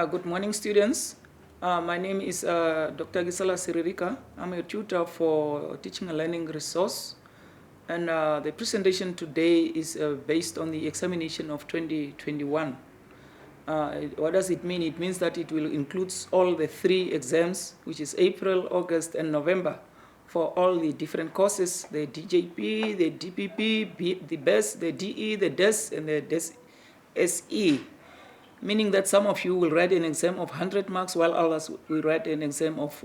Good morning, students. My name is Dr. Gisela Siririka. I'm a tutor for teaching and learning resource. And the presentation today is based on the examination of 2021. What does it mean? It means that it will include all the 3 exams, which is April, August, and November, for all the different courses, the DJP, the DPP, the BESS, the DE, the DES, and the DES SE. Meaning that some of you will write an exam of 100 marks, while others will write an exam of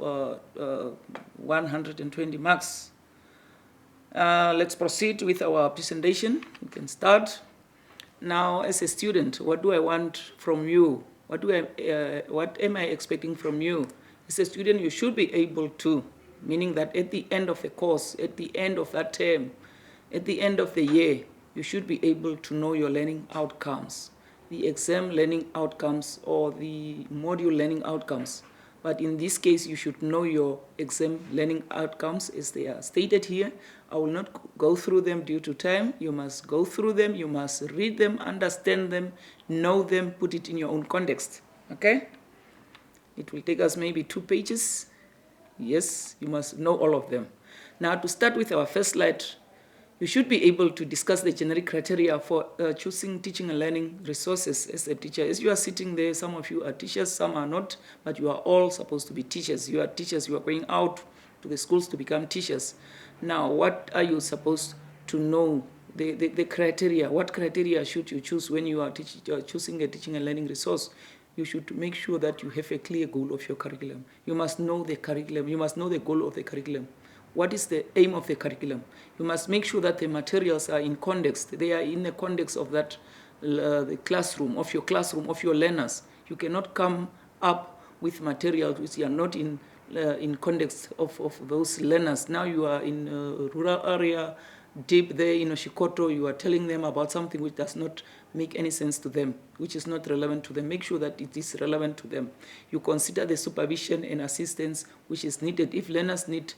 120 marks. Let's proceed with our presentation. We can start. Now, as a student, what do I want from you? What am I expecting from you? As a student, you should be able to, meaning that at the end of the course, at the end of that term, at the end of the year, you should be able to know your learning outcomes, the exam learning outcomes or the module learning outcomes. But in this case, you should know your exam learning outcomes as they are stated here. I will not go through them due to time. You must go through them, you must read them, understand them, know them, put it in your own context, okay? It will take us maybe 2 pages. Yes, you must know all of them. Now, to start with our first slide, you should be able to discuss the generic criteria for choosing teaching and learning resources as a teacher. As you are sitting there, some of you are teachers, some are not, but you are all supposed to be teachers. You are teachers, you are going out to the schools to become teachers. Now, what are you supposed to know? The criteria, what criteria should you choose when you are choosing a teaching and learning resource? You should make sure that you have a clear goal of your curriculum. You must know the curriculum, you must know the goal of the curriculum. What is the aim of the curriculum? You must make sure that the materials are in context. They are in the context of that the classroom, of your learners. You cannot come up with materials which are not in context of those learners. Now you are in a rural area, deep there in Oshikoto, you are telling them about something which does not make any sense to them, which is not relevant to them. Make sure that it is relevant to them. You consider the supervision and assistance which is needed. If learners need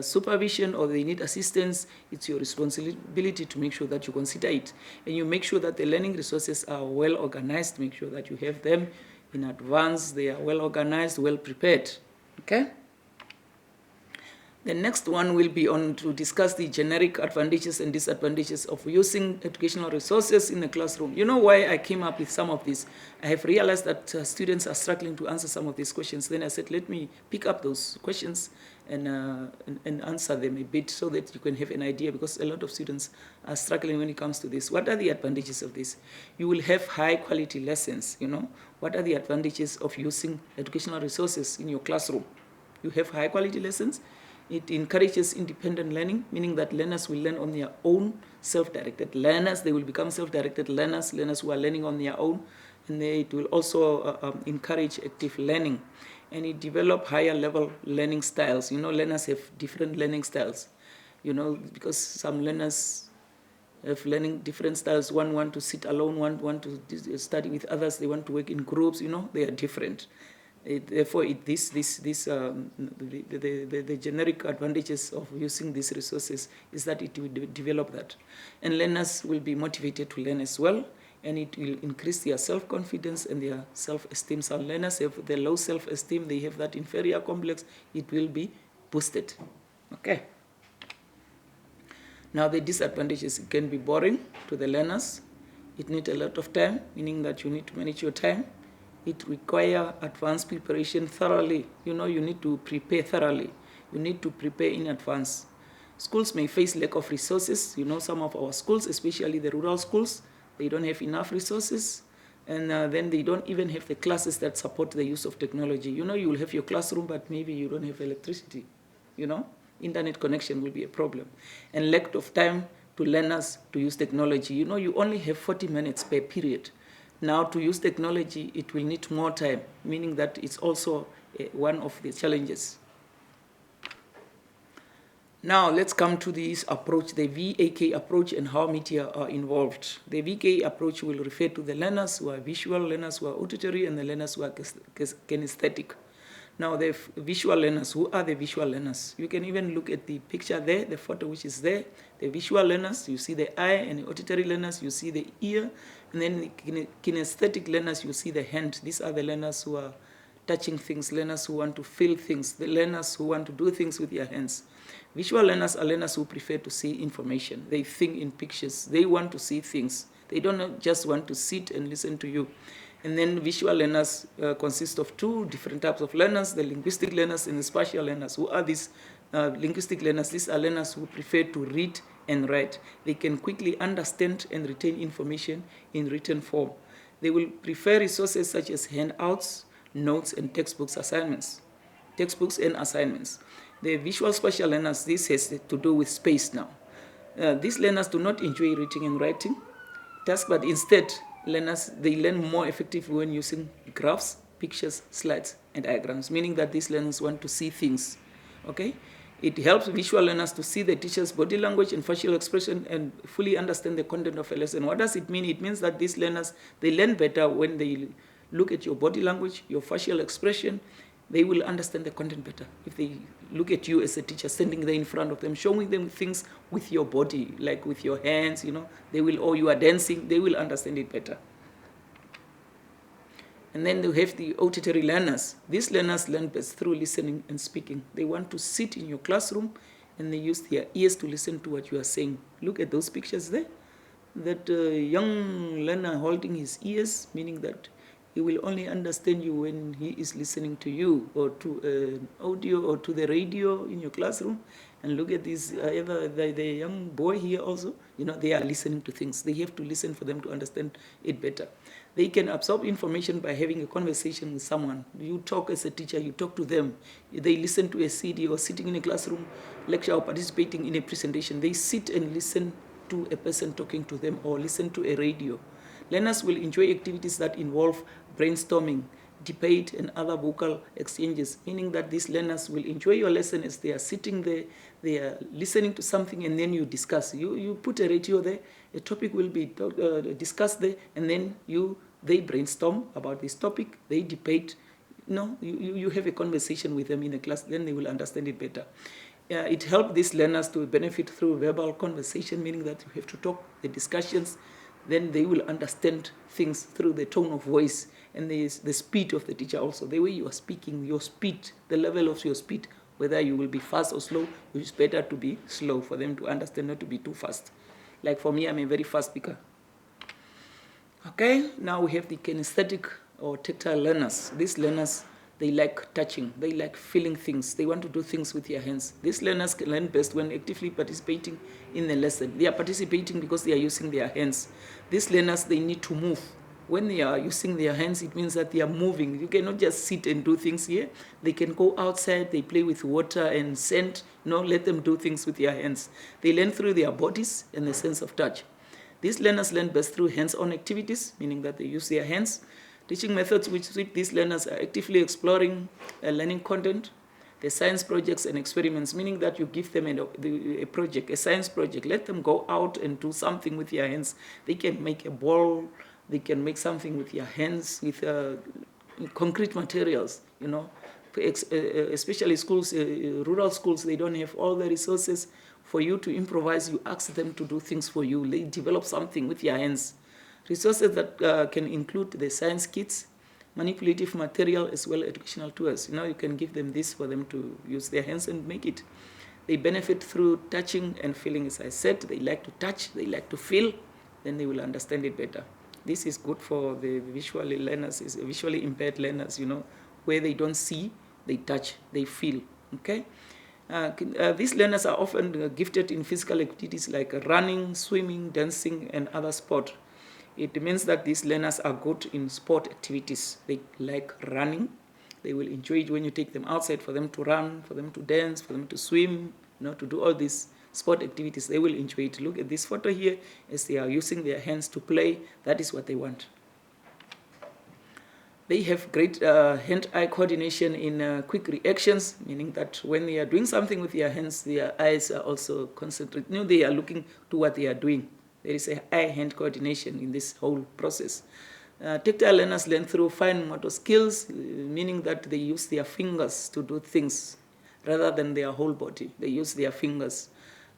supervision or they need assistance, it's your responsibility to make sure that you consider it. And you make sure that the learning resources are well organized. Make sure that you have them in advance. They are well organized, well prepared. Okay? The next one will be on to discuss the generic advantages and disadvantages of using educational resources in the classroom. You know why I came up with some of this? I have realized that students are struggling to answer some of these questions. Then I said, let me pick up those questions and answer them a bit so that you can have an idea, because a lot of students are struggling when it comes to this. What are the advantages of this? You will have high quality lessons, you know. What are the advantages of using educational resources in your classroom? You have high quality lessons. It encourages independent learning, meaning that learners will learn on their own, self-directed learners. They will become self-directed learners who are learning on their own. And it will also encourage active learning. And it develop higher level learning styles. You know, learners have different learning styles. You know, because some learners have learning different styles. One want to sit alone, one want to study with others, they want to work in groups, you know, they are different. Therefore, the generic advantages of using these resources is that it will develop that. And learners will be motivated to learn as well, and it will increase their self-confidence and their self-esteem. Some learners have the low self-esteem, they have that inferior complex, it will be boosted. Okay. Now the disadvantages, it can be boring to the learners. It needs a lot of time, meaning that you need to manage your time. It requires advanced preparation thoroughly. You know, you need to prepare thoroughly. You need to prepare in advance. Schools may face lack of resources. You know, some of our schools, especially the rural schools, they don't have enough resources. And then they don't even have the classes that support the use of technology. You know, you will have your classroom, but maybe you don't have electricity. You know, internet connection will be a problem. And lack of time to learners to use technology. You know, you only have 40 minutes per period. Now, to use technology, it will need more time, meaning that it's also one of the challenges. Now, let's come to this approach, the VAK approach, and how media are involved. The VK approach will refer to the learners who are visual, learners who are auditory, and the learners who are kinesthetic. Now, the visual learners, who are the visual learners? You can even look at the picture there, the photo which is there. The visual learners, you see the eye, and the auditory learners, you see the ear, and then the kinesthetic learners, you see the hand. These are the learners who are touching things, learners who want to feel things, the learners who want to do things with their hands. Visual learners are learners who prefer to see information. They think in pictures. They want to see things. They don't just want to sit and listen to you. And then visual learners consist of two different types of learners, the linguistic learners and the spatial learners. Who are these linguistic learners? These are learners who prefer to read and write. They can quickly understand and retain information in written form. They will prefer resources such as handouts, notes, and textbooks and assignments. The visual spatial learners, this has to do with space now. These learners do not enjoy reading and writing tasks, but instead, learners, they learn more effectively when using graphs, pictures, slides, and diagrams, meaning that these learners want to see things, okay? It helps visual learners to see the teacher's body language and facial expression and fully understand the content of a lesson. What does it mean? It means that these learners, they learn better when they look at your body language, your facial expression. They will understand the content better if they look at you as a teacher standing there in front of them, showing them things with your body, like with your hands, they will, or you are dancing, they will understand it better. And then they have the auditory learners. These learners learn best through listening and speaking. They want to sit in your classroom and they use their ears to listen to what you are saying. Look at those pictures there. That young learner holding his ears, meaning that he will only understand you when he is listening to you or to audio or to the radio in your classroom. And look at this, the young boy here also, they are listening to things. They have to listen for them to understand it better. They can absorb information by having a conversation with someone. You talk as a teacher, you talk to them. They listen to a CD or sitting in a classroom lecture or participating in a presentation. They sit and listen to a person talking to them or listen to a radio. Learners will enjoy activities that involve brainstorming, debate, and other vocal exchanges, meaning that these learners will enjoy your lesson as they are sitting there, they are listening to something, and then you discuss. You put a radio there, a topic will be discussed there, and then they brainstorm about this topic, they debate. You have a conversation with them in a class, then they will understand it better. It helps these learners to benefit through verbal conversation, meaning that you have to talk, the discussions, then they will understand things through the tone of voice and the speed of the teacher also. The way you are speaking, your speed, the level of your speed, whether you will be fast or slow, it's better to be slow for them to understand, not to be too fast. Like for me, I'm a very fast speaker. Okay, now we have the kinesthetic or tactile learners. These learners, they like touching, they like feeling things, they want to do things with their hands. These learners can learn best when actively participating in the lesson. They are participating because they are using their hands. These learners, they need to move. When they are using their hands, it means that they are moving. You cannot just sit and do things here. They can go outside, they play with water and sand. Let them do things with their hands. They learn through their bodies and the sense of touch. These learners learn best through hands-on activities, meaning that they use their hands. Teaching methods which these learners are actively exploring learning content, the science projects and experiments, meaning that you give them a project, a science project. Let them go out and do something with their hands. They can make a ball, they can make something with their hands, with concrete materials, especially schools, rural schools, they don't have all the resources for you to improvise. You ask them to do things for you. They develop something with their hands. Resources that can include the science kits, manipulative material, as well as educational tools. You can give them this for them to use their hands and make it. They benefit through touching and feeling, as I said. They like to touch, they like to feel, then they will understand it better. This is good for the visually learners, visually impaired learners, where they don't see, they touch, they feel, okay? These learners are often gifted in physical activities like running, swimming, dancing, and other sport. It means that these learners are good in sport activities. They like running. They will enjoy it when you take them outside for them to run, for them to dance, for them to swim, to do all these sport activities. They will enjoy it. Look at this photo here as they are using their hands to play. That is what they want. They have great hand-eye coordination in quick reactions, meaning that when they are doing something with their hands, their eyes are also concentrated. They are looking to what they are doing. There is an eye-hand coordination in this whole process. Tactile learners learn through fine motor skills, meaning that they use their fingers to do things rather than their whole body. They use their fingers.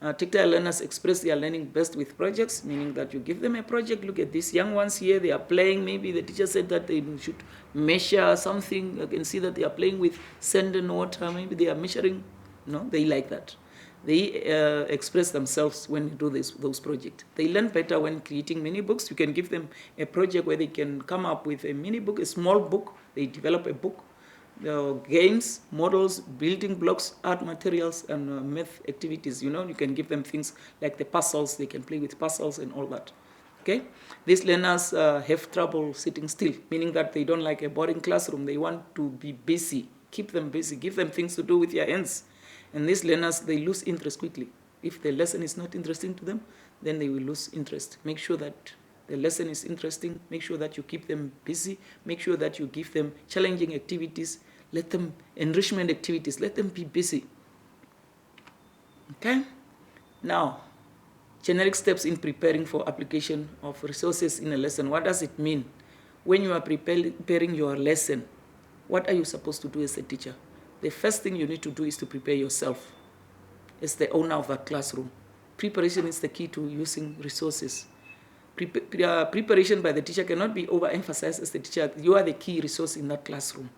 Tactile learners express their learning best with projects, meaning that you give them a project. Look at these young ones here, they are playing. Maybe the teacher said that they should measure something. You can see that they are playing with sand and water. Maybe they are measuring. No, they like that. They express themselves when you do those projects. They learn better when creating mini books. You can give them a project where they can come up with a mini book, a small book. They develop a book. Games, models, building blocks, art materials, and math activities. You can give them things like the puzzles. They can play with puzzles and all that. Okay, these learners have trouble sitting still, meaning that they don't like a boring classroom. They want to be busy. Keep them busy. Give them things to do with their hands. And these learners, they lose interest quickly. If the lesson is not interesting to them, then they will lose interest. Make sure that the lesson is interesting. Make sure that you keep them busy. Make sure that you give them challenging activities. Let them, enrichment activities, let them be busy. Okay? Now, generic steps in preparing for application of resources in a lesson. What does it mean? When you are preparing your lesson, what are you supposed to do as a teacher? The first thing you need to do is to prepare yourself as the owner of that classroom. Preparation is the key to using resources. Preparation by the teacher cannot be overemphasized as the teacher. You are the key resource in that classroom.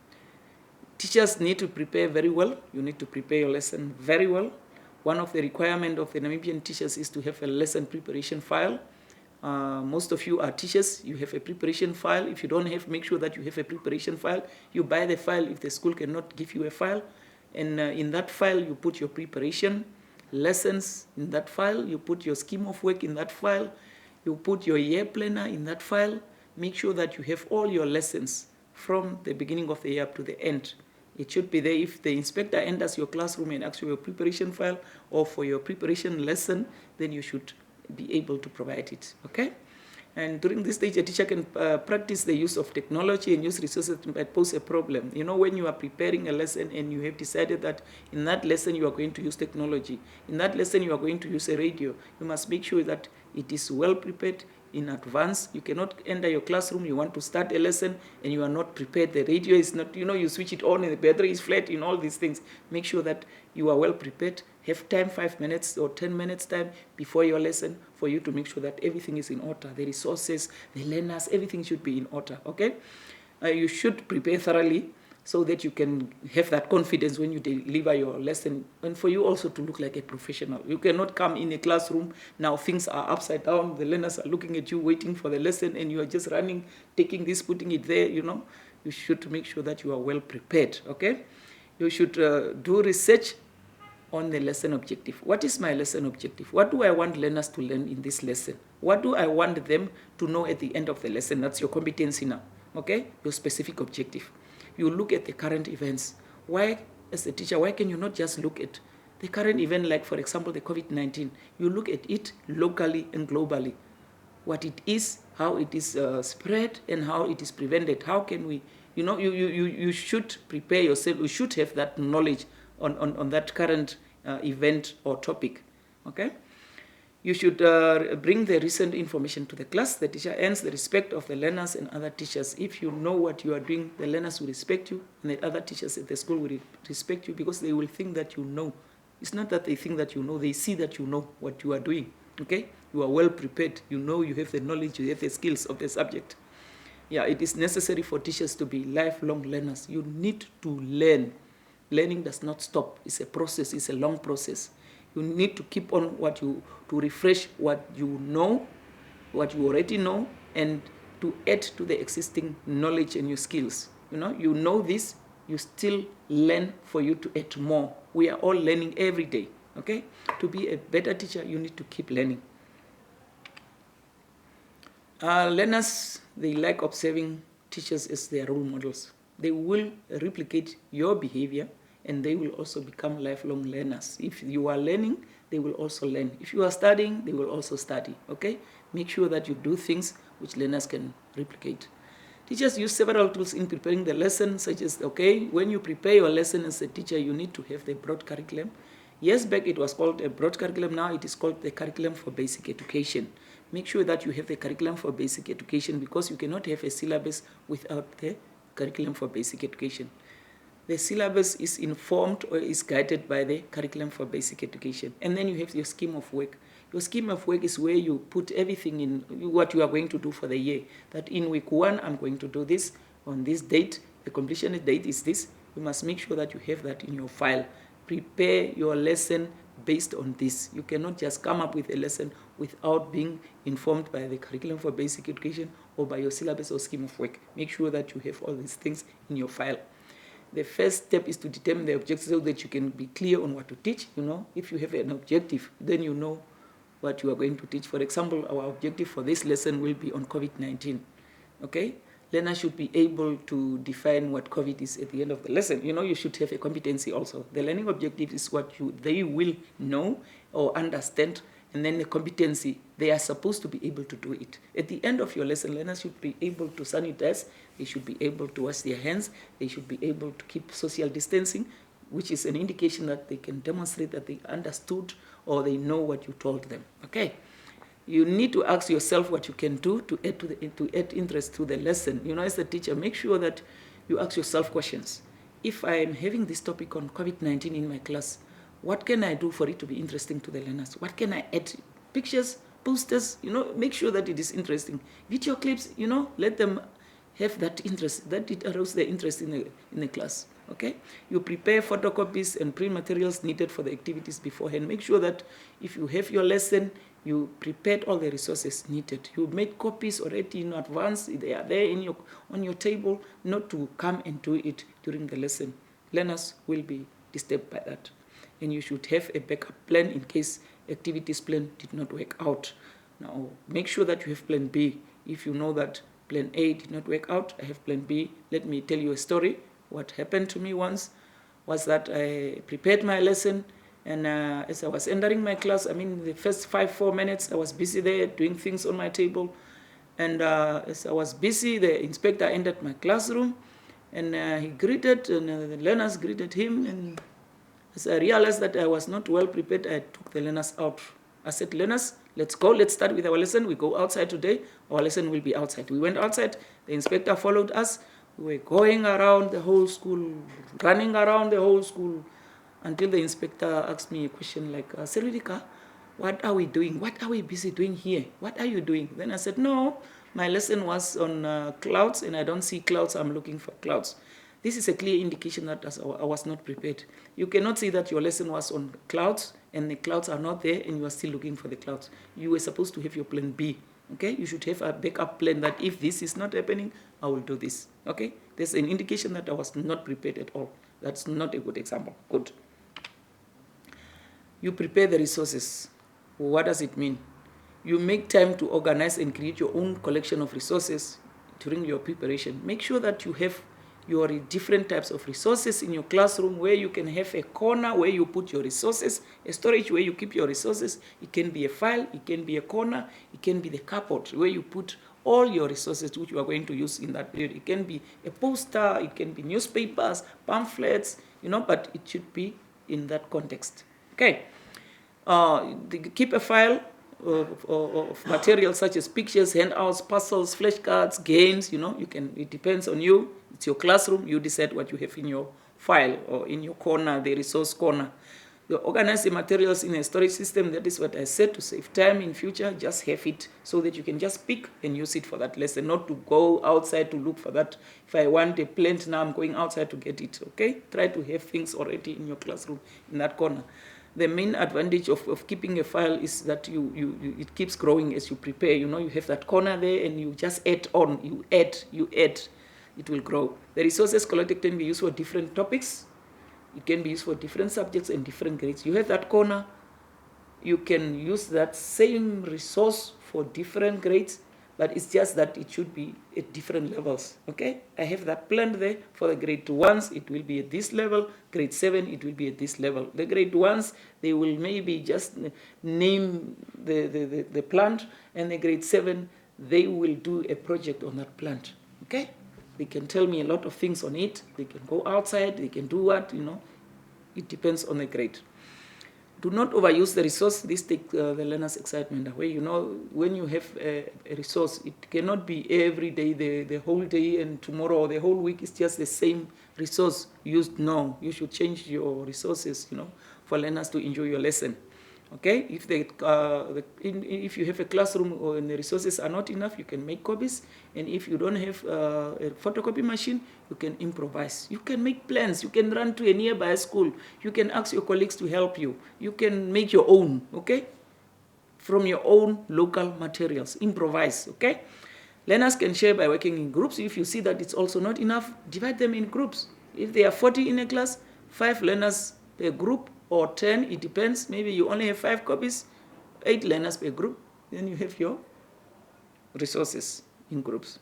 Teachers need to prepare very well. You need to prepare your lesson very well. One of the requirements of the Namibian teachers is to have a lesson preparation file. Most of you are teachers. You have a preparation file. If you don't have, make sure that you have a preparation file. You buy the file if the school cannot give you a file. And in that file, you put your preparation lessons in that file. You put your scheme of work in that file. You put your year planner in that file. Make sure that you have all your lessons from the beginning of the year up to the end. It should be there. If the inspector enters your classroom and asks for your preparation file or for your preparation lesson, then you should be able to provide it, okay? And during this stage, a teacher can practice the use of technology and use resources that pose a problem. When you are preparing a lesson and you have decided that in that lesson you are going to use technology, in that lesson you are going to use a radio, you must make sure that it is well prepared in advance. You cannot enter your classroom, you want to start a lesson and you are not prepared. The radio is not, you switch it on and the battery is flat, all these things. Make sure that you are well prepared. Have time, 5 minutes or 10 minutes time before your lesson for you to make sure that everything is in order. The resources, the learners, everything should be in order, okay? You should prepare thoroughly so that you can have that confidence when you deliver your lesson, and for you also to look like a professional. You cannot come in a classroom, now things are upside down, the learners are looking at you, waiting for the lesson, and you are just running, taking this, putting it there, You should make sure that you are well prepared, okay? You should do research on the lesson objective. What is my lesson objective? What do I want learners to learn in this lesson? What do I want them to know at the end of the lesson? That's your competency now, okay? Your specific objective. You look at the current events. Why, as a teacher, why can you not just look at the current event, like, for example, the COVID-19? You look at it locally and globally. What it is, how it is spread, and how it is prevented. How can we, you should prepare yourself. You should have that knowledge on that current event or topic, okay? You should bring the recent information to the class. The teacher earns the respect of the learners and other teachers. If you know what you are doing, the learners will respect you, and the other teachers at the school will respect you because they will think that you know. It's not that they think that you know, they see that you know what you are doing, okay? You are well prepared. You have the knowledge, you have the skills of the subject. Yeah, it is necessary for teachers to be lifelong learners. You need to learn. Learning does not stop. It's a process. It's a long process. You need to keep on to refresh what you know, what you already know, and to add to the existing knowledge and your skills. You know this, you still learn for you to add more. We are all learning every day, okay? To be a better teacher, you need to keep learning. Learners, they like observing teachers as their role models. They will replicate your behavior, and they will also become lifelong learners. If you are learning, they will also learn. If you are studying, they will also study, okay? Make sure that you do things which learners can replicate. Teachers use several tools in preparing the lesson, such as, okay, when you prepare your lesson as a teacher, you need to have the broad curriculum. Years back, it was called a broad curriculum. Now it is called the curriculum for basic education, make sure that you have the curriculum for basic education, because you cannot have a syllabus without the curriculum for basic education. The syllabus is informed or is guided by the curriculum for basic education. And then you have your scheme of work. Your scheme of work is where you put everything in what you are going to do for the year. That in week 1, I'm going to do this on this date. The completion date is this. You must make sure that you have that in your file. Prepare your lesson based on this. You cannot just come up with a lesson without being informed by the curriculum for basic education or by your syllabus or scheme of work. Make sure that you have all these things in your file. The first step is to determine the objective so that you can be clear on what to teach. If you have an objective, then you know what you are going to teach. For example, our objective for this lesson will be on COVID-19. Okay? Learners should be able to define what COVID is at the end of the lesson. You should have a competency also. The learning objective is what they will know or understand, and then the competency, they are supposed to be able to do it. At the end of your lesson, learners should be able to sanitize, they should be able to wash their hands, they should be able to keep social distancing, which is an indication that they can demonstrate that they understood or they know what you told them. Okay? You need to ask yourself what you can do to add interest to the lesson. As a teacher, make sure that you ask yourself questions. If I am having this topic on COVID-19 in my class, what can I do for it to be interesting to the learners? What can I add? Pictures, posters, make sure that it is interesting. Video clips, let them have that interest, that it arouses their interest in the class. Okay? You prepare photocopies and print materials needed for the activities beforehand. Make sure that if you have your lesson, you prepared all the resources needed. You made copies already in advance. They are there on your table, not to come and do it during the lesson. Learners will be disturbed by that. And you should have a backup plan in case activities plan did not work out. Now, make sure that you have plan B. If you know that plan A did not work out, I have plan B. Let me tell you a story. What happened to me once was that I prepared my lesson, and as I was entering my class, the first 4 minutes, I was busy there doing things on my table. And as I was busy, the inspector entered my classroom, and he greeted, and the learners greeted him. And as I realized that I was not well prepared, I took the learners out. I said, learners, let's go. Let's start with our lesson. We go outside today. Our lesson will be outside. We went outside. The inspector followed us. We were going around the whole school, running around the whole school, until the inspector asked me a question like, Seridika, what are we doing? What are we busy doing here? What are you doing? Then I said, no, my lesson was on clouds, and I don't see clouds. I'm looking for clouds. This is a clear indication that I was not prepared. You cannot say that your lesson was on clouds and the clouds are not there and you are still looking for the clouds. You were supposed to have your plan B. Okay? You should have a backup plan that if this is not happening, I will do this. Okay? There's an indication that I was not prepared at all. That's not a good example. Good. You prepare the resources. What does it mean? You make time to organize and create your own collection of resources during your preparation. Make sure that you have your different types of resources in your classroom, where you can have a corner where you put your resources, a storage where you keep your resources. It can be a file, it can be a corner, it can be the cupboard where you put all your resources which you are going to use in that period. It can be a poster, it can be newspapers, pamphlets, but it should be in that context. Okay. Keep a file of materials such as pictures, handouts, puzzles, flashcards, games. It depends on you. It's your classroom. You decide what you have in your file or in your corner, the resource corner. You organize the materials in a storage system. That is what I said, to save time in future. Just have it so that you can just pick and use it for that lesson, not to go outside to look for that. If I want a plant now, I'm going outside to get it. Okay? Try to have things already in your classroom in that corner. The main advantage of keeping a file is that it keeps growing as you prepare. You have that corner there and you just add on. You add. It will grow. The resources collected can be used for different topics. It can be used for different subjects and different grades. You have that corner. You can use that same resource for different grades, but it's just that it should be at different levels. Okay? I have that planned there. For the grade 1s, it will be at this level. Grade 7, it will be at this level. The grade 1s, they will maybe just name the plant, and the grade 7, they will do a project on that plant. Okay? They can tell me a lot of things on it. They can go outside. They can do what, It depends on the grade. Do not overuse the resource. This takes the learner's excitement away. You know, when you have a resource, it cannot be every day, the whole day, and tomorrow or the whole week is just the same resource used. No, you should change your resources, you know, for learners to enjoy your lesson. Okay, if if you have a classroom and the resources are not enough, you can make copies. And if you don't have a photocopy machine, you can improvise. You can make plans. You can run to a nearby school. You can ask your colleagues to help you. You can make your own, okay, from your own local materials. Improvise, okay? Learners can share by working in groups. If you see that it's also not enough, divide them in groups. If there are 40 in a class, 5 learners per group, or 10, it depends. Maybe you only have 5 copies, 8 learners per group. Then you have your resources in groups.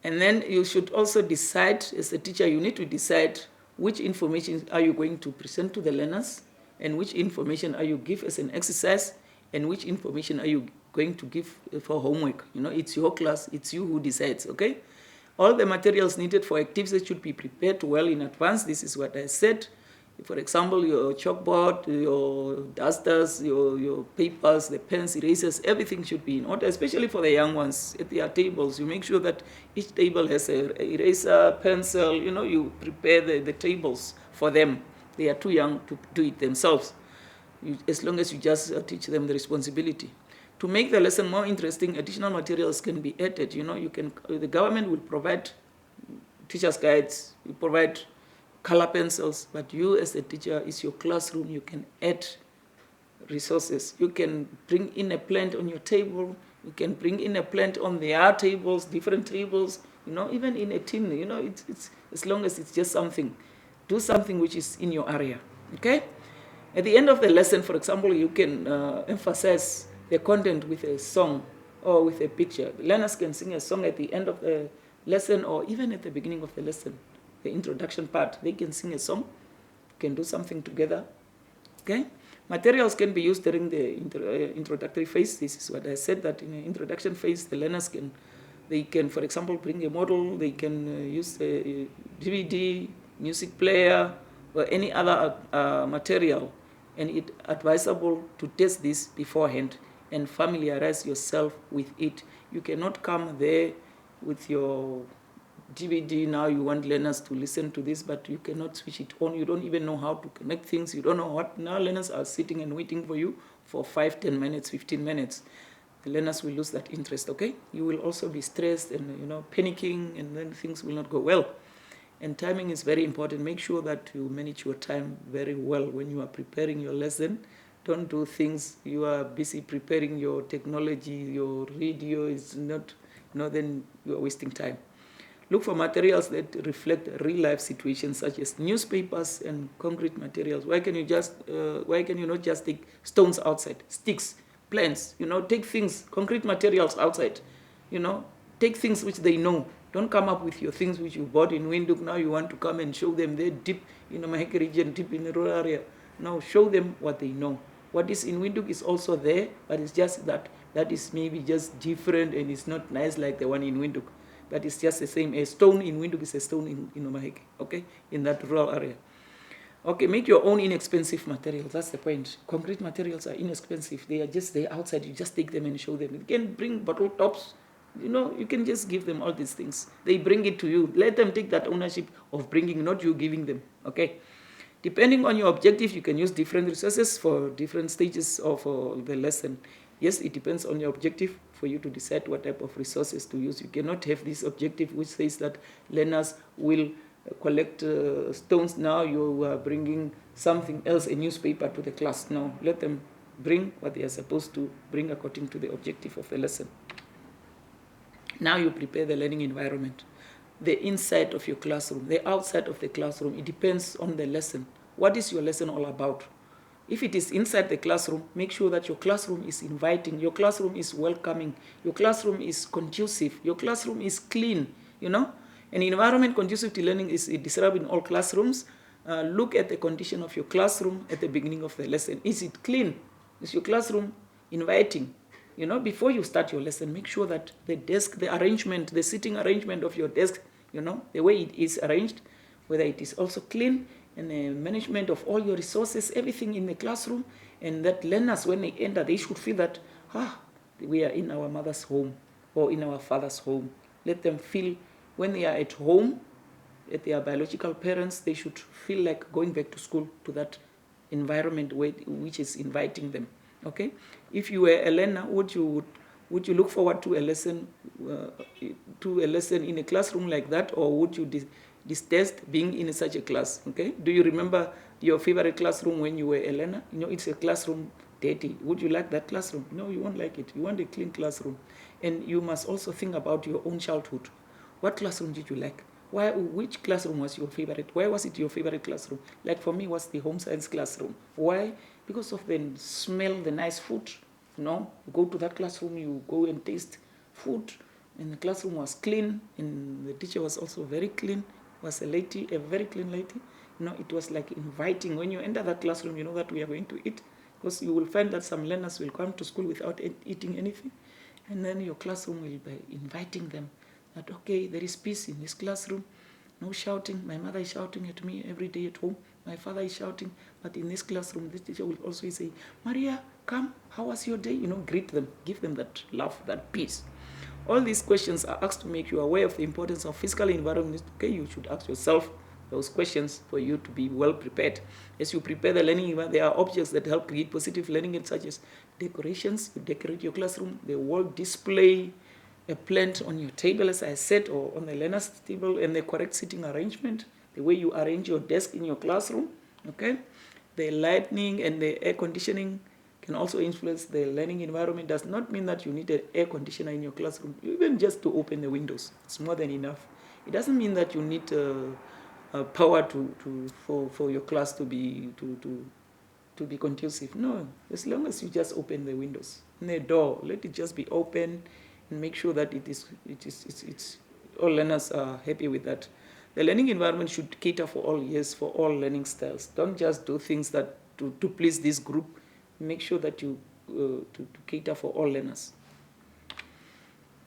And then you should also decide, as a teacher, you need to decide which information are you going to present to the learners, and which information are you give as an exercise, and which information are you going to give for homework. You know, it's your class, it's you who decides, okay? All the materials needed for activities should be prepared well in advance. This is what I said. For example, your chalkboard, your dusters, your papers, the pens, erasers, everything should be in order, especially for the young ones. At their tables, you make sure that each table has an eraser, pencil, you know, you prepare the tables for them. They are too young to do it themselves, as long as you just teach them the responsibility. To make the lesson more interesting, additional materials can be added. You know, the government will provide teacher's guides, you provide color pencils, but you as a teacher, is your classroom, you can add resources. You can bring in a plant on your table, you can bring in a plant on their tables, different tables, you know, even in a tin, you know, it's as long as it's just something. Do something which is in your area, okay? At the end of the lesson, for example, you can emphasize the content with a song or with a picture. The learners can sing a song at the end of the lesson, or even at the beginning of the lesson. The introduction part, they can sing a song, can do something together, okay? Materials can be used during the introductory phase. This is what I said, that in the introduction phase, the learners they can, for example, bring a model, they can use a DVD, music player, or any other material, and it's advisable to test this beforehand and familiarize yourself with it. You cannot come there with your DVD. Now you want learners to listen to this, but you cannot switch it on. You don't even know how to connect things. You don't know what. Now learners are sitting and waiting for you for 5, 10 minutes, 15 minutes. The learners will lose that interest, okay? You will also be stressed and, you know, panicking, and then things will not go well. And timing is very important. Make sure that you manage your time very well when you are preparing your lesson. Don't do things, you are busy preparing your technology, your radio is not, you know, then you are wasting time. Look for materials that reflect real-life situations, such as newspapers and concrete materials. Why can you not just take stones outside, sticks, plants? You know, take things, concrete materials outside. You know, take things which they know. Don't come up with your things which you bought in Windhoek. Now you want to come and show them they're deep in the Maheke region, deep in the rural area. No, show them what they know. What is in Windhoek is also there, but it's just that is maybe just different, and it's not nice like the one in Windhoek. But it's just the same. A stone in Windhoek is a stone in Omaheke, okay, in that rural area. Okay, make your own inexpensive materials. That's the point. Concrete materials are inexpensive. They are just there outside. You just take them and show them. You can bring bottle tops. You know, you can just give them all these things. They bring it to you. Let them take that ownership of bringing, not you giving them, okay? Depending on your objective, you can use different resources for different stages of the lesson. Yes, it depends on your objective for you to decide what type of resources to use. You cannot have this objective which says that learners will collect stones. Now you are bringing something else, a newspaper, to the class. No, let them bring what they are supposed to bring according to the objective of the lesson. Now you prepare the learning environment. The inside of your classroom, the outside of the classroom, it depends on the lesson. What is your lesson all about? If it is inside the classroom, make sure that your classroom is inviting, your classroom is welcoming, your classroom is conducive, your classroom is clean, you know? An environment conducive to learning is desirable in all classrooms. Look at the condition of your classroom at the beginning of the lesson. Is it clean? Is your classroom inviting? You know, before you start your lesson, make sure that the desk, the arrangement, the sitting arrangement of your desk, you know, the way it is arranged, whether it is also clean, and the management of all your resources, everything in the classroom, and that learners, when they enter, they should feel that, we are in our mother's home or in our father's home. Let them feel when they are at home, at their biological parents, they should feel like going back to school, to that environment which is inviting them. Okay, if you were a learner, would you look forward to a lesson in a classroom like that, or would you detest being in such a class? Okay, do you remember your favorite classroom when you were a learner? It's a classroom dirty. Would you like that classroom? No, you won't like it. You want a clean classroom. And you must also think about your own childhood. What classroom did you like? Which classroom was your favorite? Why was it your favorite classroom? Like for me, it was the home science classroom. Why? Because of the smell, the nice food. You go to that classroom, you go and taste food, and the classroom was clean, and the teacher was also very clean. Was a lady, a very clean lady. It was like inviting. When you enter that classroom, you know that we are going to eat, because you will find that some learners will come to school without eating anything, and then your classroom will be inviting them that, okay, there is peace in this classroom, no shouting. My mother is shouting at me every day at home. My father is shouting, but in this classroom, this teacher will also say, Maria, come, how was your day? Greet them, give them that love, that peace. All these questions are asked to make you aware of the importance of physical environment. Okay, you should ask yourself those questions for you to be well prepared. As you prepare the learning environment, there are objects that help create positive learning, such as decorations. You decorate your classroom, the wall display, a plant on your table, as I said, or on the learner's table, and the correct seating arrangement, the way you arrange your desk in your classroom. Okay, the lighting and the air conditioning can also influence the learning environment. Does not mean that you need an air conditioner in your classroom, even just to open the windows. It's more than enough. It doesn't mean that you need power for your class to be conducive. No, as long as you just open the windows and the door, let it just be open, and make sure that it's all learners are happy with that. The learning environment should cater for all years, for all learning styles. Don't just do things that to please this group. Make sure that you to cater for all learners.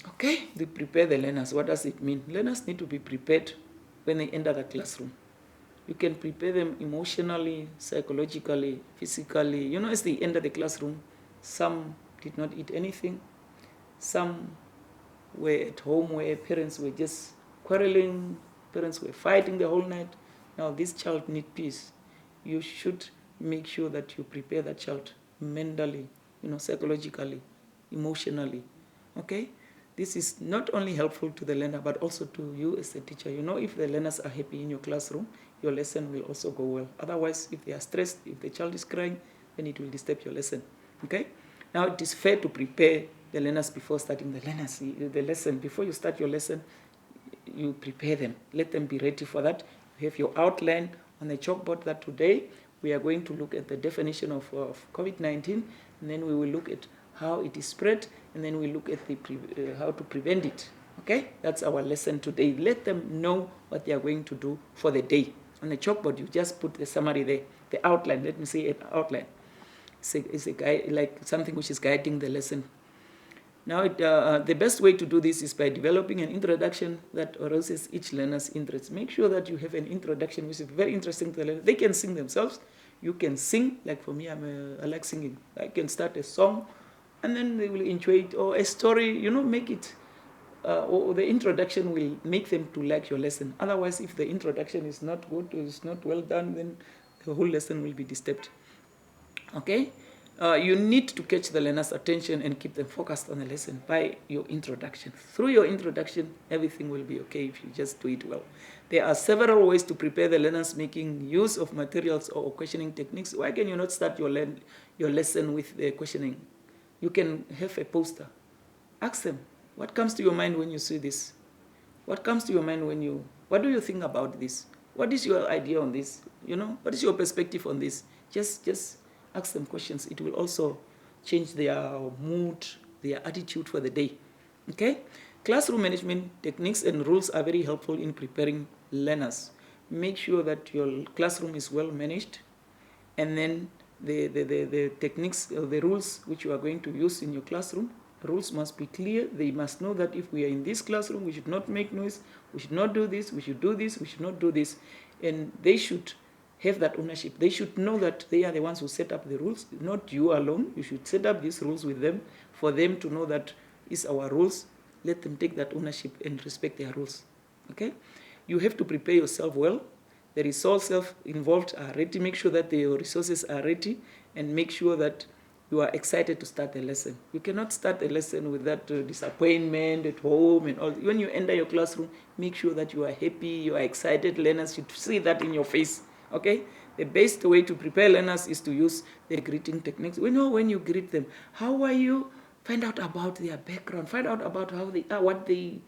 Okay, they prepare the learners. What does it mean? Learners need to be prepared when they enter the classroom. You can prepare them emotionally, psychologically, physically. As they enter the classroom, some did not eat anything. Some were at home where parents were just quarreling, parents were fighting the whole night. Now this child needs peace. You should make sure that you prepare that child mentally, psychologically, emotionally. Okay? This is not only helpful to the learner, but also to you as a teacher. If the learners are happy in your classroom, your lesson will also go well. Otherwise, if they are stressed, if the child is crying, then it will disturb your lesson. Okay? Now, it is fair to prepare the learners before starting the lesson. Before you start your lesson, you prepare them. Let them be ready for that. You have your outline on the chalkboard that today we are going to look at the definition of COVID-19, and then we will look at how it is spread, and then we look at how to prevent it. Okay? That's our lesson today. Let them know what they are going to do for the day. On the chalkboard, you just put the summary there, the outline. Let me say an outline. It's a guide, like something which is guiding the lesson. Now, the best way to do this is by developing an introduction that arouses each learner's interest. Make sure that you have an introduction which is very interesting to the learner. They can sing themselves. You can sing. Like for me, I like singing. I can start a song, and then they will enjoy it. Or a story, make it. Or the introduction will make them to like your lesson. Otherwise, if the introduction is not good, or is not well done, then the whole lesson will be disturbed. Okay? You need to catch the learner's attention and keep them focused on the lesson by your introduction. Through your introduction, everything will be okay if you just do it well. There are several ways to prepare the learners making use of materials or questioning techniques. Why can you not start your lesson with the questioning? You can have a poster. Ask them, what comes to your mind when you see this? What comes to your mind what do you think about this? What is your idea on this? What is your perspective on this? Just ask them questions. It will also change their mood, their attitude for the day. Okay? Classroom management techniques and rules are very helpful in preparing learners. Make sure that your classroom is well managed, and then the techniques or the rules which you are going to use in your classroom, rules must be clear. They must know that if we are in this classroom, we should not make noise, we should not do this, we should do this, we should not do this. And they should have that ownership. They should know that they are the ones who set up the rules, not you alone. You should set up these rules with them for them to know that it's our rules. Let them take that ownership and respect their rules. Okay? You have to prepare yourself well. The resources involved are ready. Make sure that the resources are ready and make sure that you are excited to start the lesson. You cannot start a lesson with that disappointment at home and all. When you enter your classroom, make sure that you are happy, you are excited. Learners should see that in your face. Okay? The best way to prepare learners is to use the greeting techniques. We know when you greet them, how are you? Find out about their background. Find out about how they are, what they,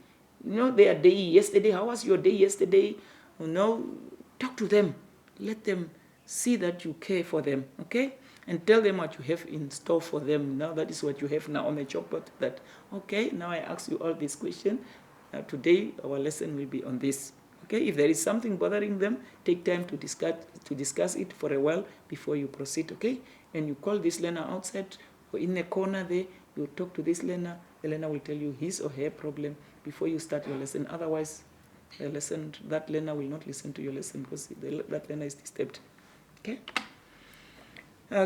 their day yesterday. How was your day yesterday? Talk to them. Let them see that you care for them. Okay? And tell them what you have in store for them. Now that is what you have now on the chalkboard. That, okay, now I ask you all these questions. Today our lesson will be on this. Okay, if there is something bothering them, take time to discuss it for a while before you proceed. Okay, and you call this learner outside or in the corner there. You talk to this learner. The learner will tell you his or her problem before you start your lesson. Otherwise, that learner will not listen to your lesson because that learner is disturbed. Okay.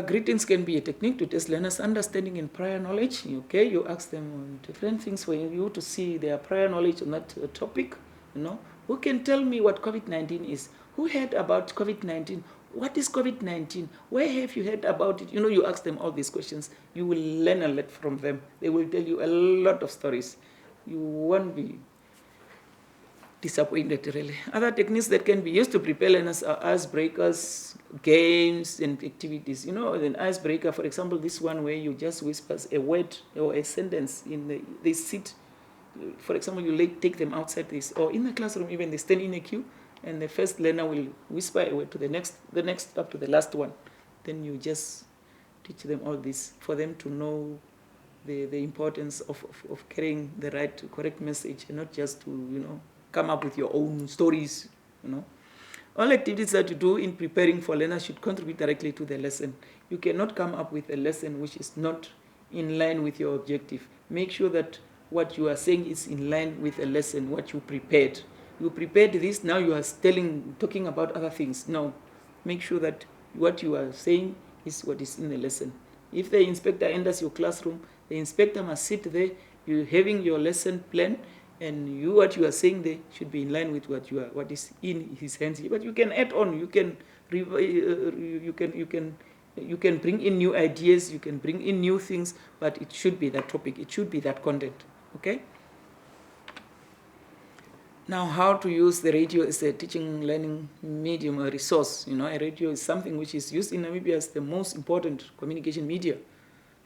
Greetings can be a technique to test learners' understanding and prior knowledge. Okay, you ask them different things for you to see their prior knowledge on that topic. Who can tell me what COVID-19 is? Who heard about COVID-19? What is COVID-19? Where have you heard about it? You ask them all these questions. You will learn a lot from them. They will tell you a lot of stories. You won't be disappointed, really. Other techniques that can be used to prepare learners are icebreakers, games, and activities. An icebreaker, for example, this one where you just whisper a word or a sentence they sit. For example, you take them outside this, or in the classroom, even they stand in a queue, and the first learner will whisper a word to the next up to the last one. Then you just teach them all this for them to know the importance of carrying the correct message, and not just to come up with your own stories. All activities that you do in preparing for learners should contribute directly to the lesson. You cannot come up with a lesson which is not in line with your objective. Make sure that what you are saying is in line with a lesson, what you prepared. You prepared this, now you are talking about other things. No, make sure that what you are saying is what is in the lesson. If the inspector enters your classroom, the inspector must sit there, you're having your lesson plan, and what you are saying there should be in line with what is in his hands. But you can add on, you can bring in new ideas, you can bring in new things, but it should be that topic, it should be that content. Okay? Now, how to use the radio as a teaching learning medium or resource. A radio is something which is used in Namibia as the most important communication media,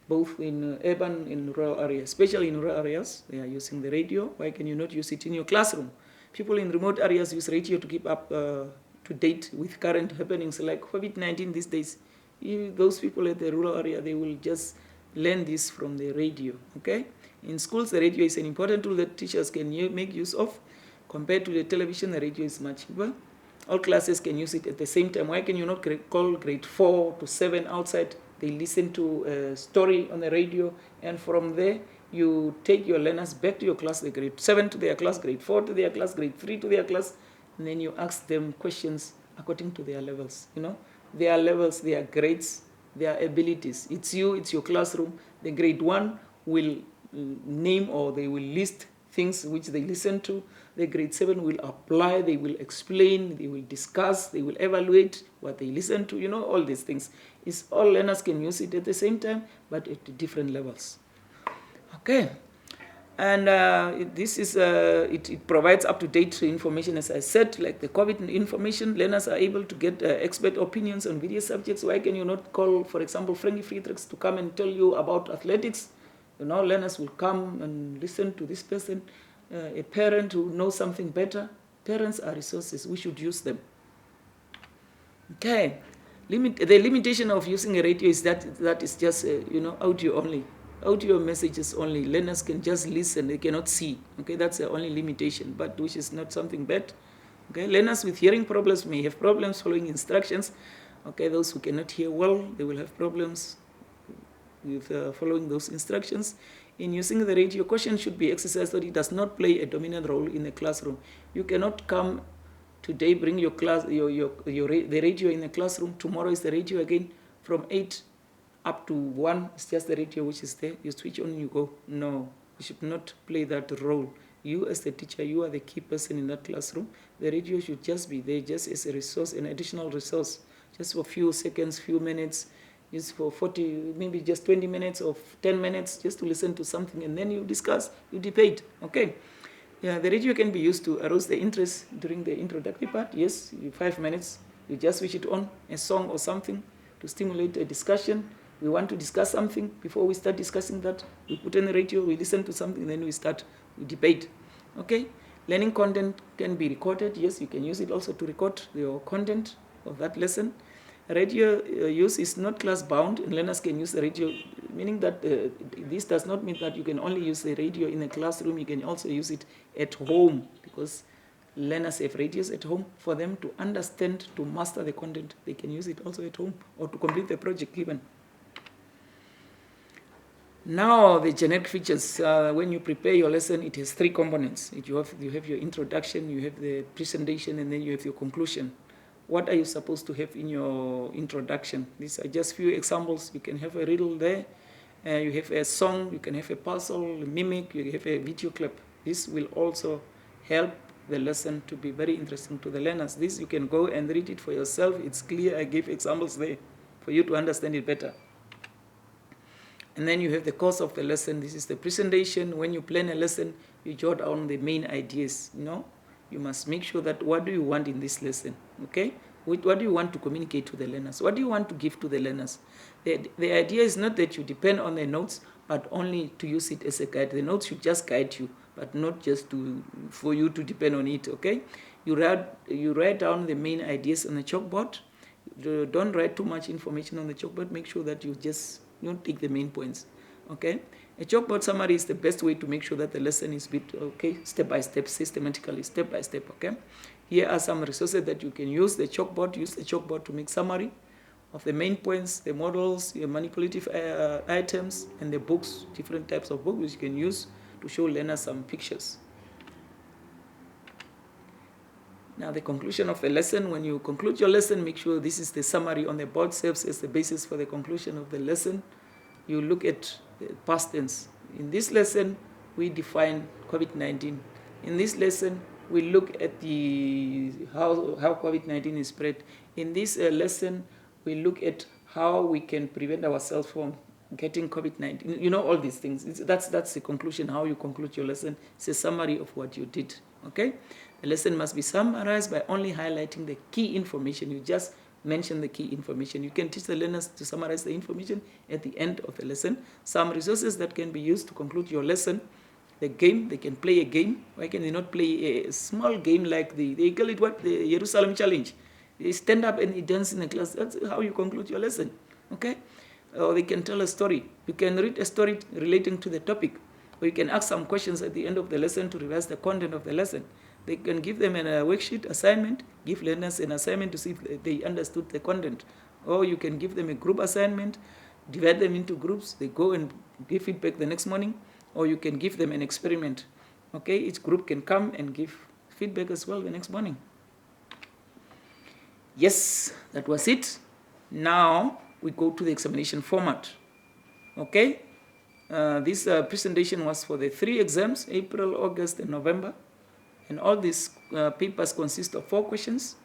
both in urban and rural areas. Especially in rural areas, they are using the radio. Why can you not use it in your classroom? People in remote areas use radio to keep up to date with current happenings like COVID-19 these days. Those people at the rural area, they will just learn this from the radio. Okay? In schools, the radio is an important tool that teachers can make use of. Compared to the television, the radio is much cheaper. All classes can use it at the same time. Why can you not call grade 4 to 7 outside? They listen to a story on the radio, and from there, you take your learners back to your class, the grade 7 to their class, grade 4 to their class, grade 3 to their class, and then you ask them questions according to their levels. Their levels, their grades, their abilities. It's your classroom. The grade 1 will name or they will list things which they listen to. The grade 7 will apply, they will explain, they will discuss, they will evaluate what they listen to, all these things. All learners can use it at the same time, but at different levels. Okay. And this is it provides up-to-date information, as I said, like the COVID information. Learners are able to get expert opinions on various subjects. Why can you not call, for example, Frankie Friedrichs to come and tell you about athletics? Learners will come and listen to this person. A parent who knows something better. Parents are resources. We should use them. Okay. The limitation of using a radio is that is just audio only. Audio messages only. Learners can just listen. They cannot see. Okay, that's the only limitation, but which is not something bad. Okay, learners with hearing problems may have problems following instructions. Okay, those who cannot hear well, they will have problems with following those instructions. In using the radio, caution should be exercised that it does not play a dominant role in the classroom. You cannot come Today, bring your class, the radio in the classroom. Tomorrow is the radio again. From 8 up to 1, it's just the radio which is there. You switch on, you go. No, you should not play that role. You as the teacher, you are the key person in that classroom. The radio should just be there, just as a resource, an additional resource, just for a few seconds, few minutes, just for 40, maybe just 20 minutes or 10 minutes, just to listen to something, and then you discuss, you debate, okay? Yeah, the radio can be used to arouse the interest during the introductory part. Yes, 5 minutes, you just switch it on, a song or something, to stimulate a discussion. We want to discuss something. Before we start discussing that, we put on the radio, we listen to something, then we start, we debate. Okay? Learning content can be recorded. Yes, you can use it also to record your content of that lesson. Radio use is not class bound, and learners can use the radio, meaning that this does not mean that you can only use the radio in the classroom. You can also use it at home, because learners have radios at home. For them to understand, to master the content, they can use it also at home, or to complete the project even. Now, the generic features. When you prepare your lesson, it has 3 components. You have your introduction, you have the presentation, and then you have your conclusion. What are you supposed to have in your introduction? These are just few examples. You can have a riddle there. You have a song. You can have a puzzle, a mimic. You have a video clip. This will also help the lesson to be very interesting to the learners. This you can go and read it for yourself. It's clear. I give examples there for you to understand it better. And then you have the course of the lesson. This is the presentation. When you plan a lesson, you jot down the main ideas. You must make sure that what do you want in this lesson, okay? What do you want to communicate to the learners? What do you want to give to the learners? The idea is not that you depend on the notes, but only to use it as a guide. The notes should just guide you, but not just for you to depend on it, okay? You write down the main ideas on the chalkboard. Don't write too much information on the chalkboard. Make sure that you take the main points, okay? A chalkboard summary is the best way to make sure that the lesson is built, okay, step by step, systematically, step by step, okay? Here are some resources that you can use. Use the chalkboard to make summary of the main points, the models, your manipulative items, and the books, different types of books which you can use to show learners some pictures. Now, the conclusion of the lesson. When you conclude your lesson, make sure this is the summary on the board, serves as the basis for the conclusion of the lesson. You look at the past tense. In this lesson, we define COVID-19. In this lesson, we look at how COVID-19 is spread. In this lesson, we look at how we can prevent ourselves from getting COVID-19. All these things. That's the conclusion, how you conclude your lesson. It's a summary of what you did, okay? The lesson must be summarized by only highlighting the key information. You just mention the key information. You can teach the learners to summarize the information at the end of the lesson. Some resources that can be used to conclude your lesson. The game, they can play a game. Why can they not play a small game like they call it the Jerusalem Challenge? They stand up and they dance in the class. That's how you conclude your lesson, okay? Or they can tell a story. You can read a story relating to the topic. Or you can ask some questions at the end of the lesson to revise the content of the lesson. They can give them a worksheet assignment, give learners an assignment to see if they understood the content. Or you can give them a group assignment, divide them into groups, they go and give feedback the next morning. Or you can give them an experiment. Okay, each group can come and give feedback as well the next morning. Yes, that was it. Now we go to the examination format. Okay, this presentation was for the 3 exams, April, August, and November. And all these papers consist of 4 questions,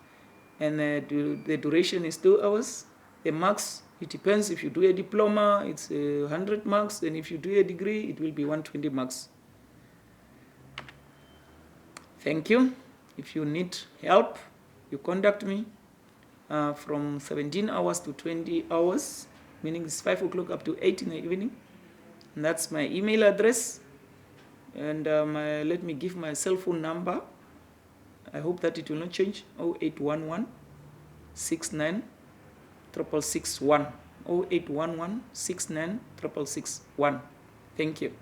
and the duration is 2 hours. The marks, it depends. If you do a diploma, it's 100 marks, and if you do a degree, it will be 120 marks. Thank you. If you need help, you contact me from 17 hours to 20 hours, meaning it's 5 o'clock up to 8 in the evening. And that's my email address. And let me give my cell phone number. I hope that it will not change. 0811 69 661. 0811 69 661. Thank you.